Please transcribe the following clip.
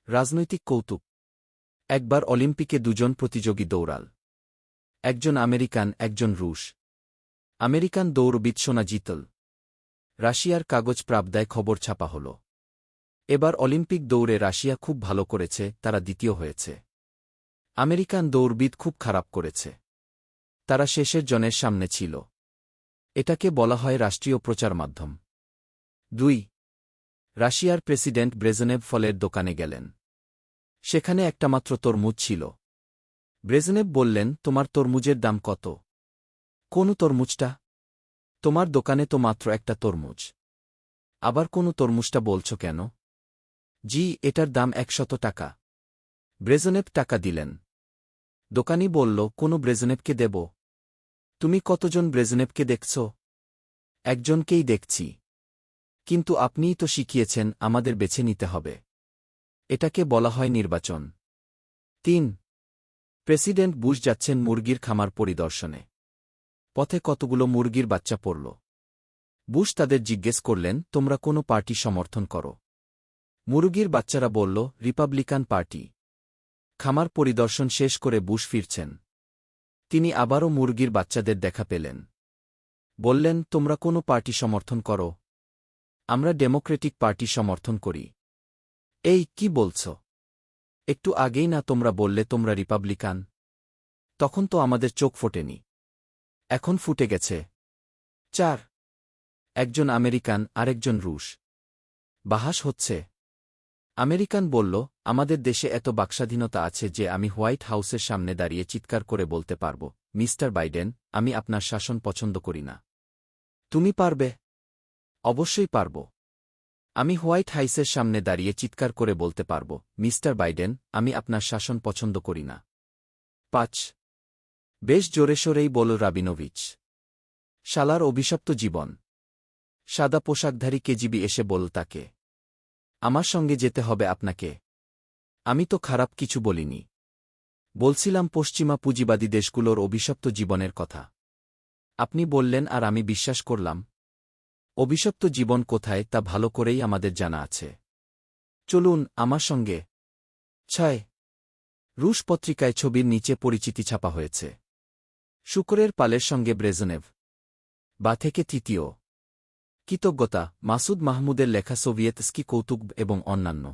রাজনৈতিক কৌতুক। একবার অলিম্পিকে দুজন প্রতিযোগী দৌড়াল। একজন আমেরিকান, একজন রুশ। আমেরিকান দৌড়বিদ সোনা জিতল। রাশিয়ার কাগজ প্রাবদায় খবর ছাপা হল। এবার অলিম্পিক দৌড়ে রাশিয়া খুব ভালো করেছে, তারা দ্বিতীয় হয়েছে। আমেরিকান দৌড়বিদ খুব খারাপ করেছে। তারা শেষের জনের সামনে ছিল। এটাকে বলা হয় রাষ্ট্রীয় প্রচার মাধ্যম। 2. রাশিয়ার প্রেসিডেন্ট ব্রেজনেভ ফলের দোকানে গেলেন। সেখানে একটামাত্র তরমুজ ছিল। ব্রেজনেভ বললেন, তোমার তরমুজের দাম কত? কোন তরমুজটা? তোমার দোকানে তো মাত্র একটা তরমুজ। আবার কোন তরমুজটা বলছ কেন? জি, এটার দাম 100 টাকা। ব্রেজনেভ টাকা দিলেন। দোকানি বলল, কোন ব্রেজনেভকে দেব? তুমি কতজন ব্রেজনেভকে দেখছ? একজনকেই দেখছি। কিন্তু আপনিই তো শিখিয়েছেন আমাদের বেছে নিতে হবে। এটাকে বলা হয় নির্বাচন। 3. প্রেসিডেন্ট বুশ যাচ্ছেন মুরগির খামার পরিদর্শনে। পথে কতগুলো মুরগির বাচ্চা পড়ল। বুশ তাদের জিজ্ঞেস করলেন, তোমরা কোনো পার্টি সমর্থন করো? মুরগির বাচ্চারা বলল, রিপাবলিকান পার্টি। খামার পরিদর্শন শেষ করে বুশ ফিরছেন। তিনি আবারও মুরগির বাচ্চাদের দেখা পেলেন। বললেন, তোমরা কোনো পার্টি সমর্থন করো? আমরা ডেমোক্রেটিক পার্টি সমর্থন করি। এই, কি বলছ? একটু আগেই না তোমরা বললে তোমরা রিপাবলিকান? তখন তো আমাদের চোখ ফোটেনি। এখন ফুটে গেছে। 4. একজন আমেরিকান, আরেকজন রুশ। বাহাস হচ্ছে। আমেরিকান বলল, আমাদের দেশে এত বাকস্বাধীনতা আছে যে আমি হোয়াইট হাউসের সামনে দাঁড়িয়ে চিৎকার করে বলতে পারব, মিস্টার বাইডেন, আমি আপনার শাসন পছন্দ করি না। তুমি পারবে? অবশ্যই পারব। আমি হোয়াইট হাউসের সামনে দাঁড়িয়ে চিৎকার করে বলতে পারব, মিস্টার বাইডেন, আমি আপনার শাসন পছন্দ করি না। 5. বেশ জোরে সোরেই বলল রাবিনোভিচ। শালার অভিশপ্ত জীবন। সাদা পোশাকধারী কেজিবি এসে বলল তাকে, আমার সঙ্গে যেতে হবে আপনাকে। আমি তো খারাপ কিছু বলিনি। বলছিলাম পশ্চিমা পুঁজিবাদী দেশগুলোর অভিশপ্ত জীবনের কথা। আপনি বললেন আর আমি বিশ্বাস করলাম। অভিশপ্ত জীবন কোথায় তা ভালো করেই আমাদের জানা আছে। চলুন আমার সঙ্গে। 6. রুশ পত্রিকায় ছবির নিচে পরিচিতি ছাপা হয়েছে। শুকরের পালের সঙ্গে ব্রেজনেভ। বা থেকে 3য়। কৃতজ্ঞতা, মাসুদ মাহমুদের লেখা সোভিয়েত স্কি কৌতুক এবং অন্যান্য।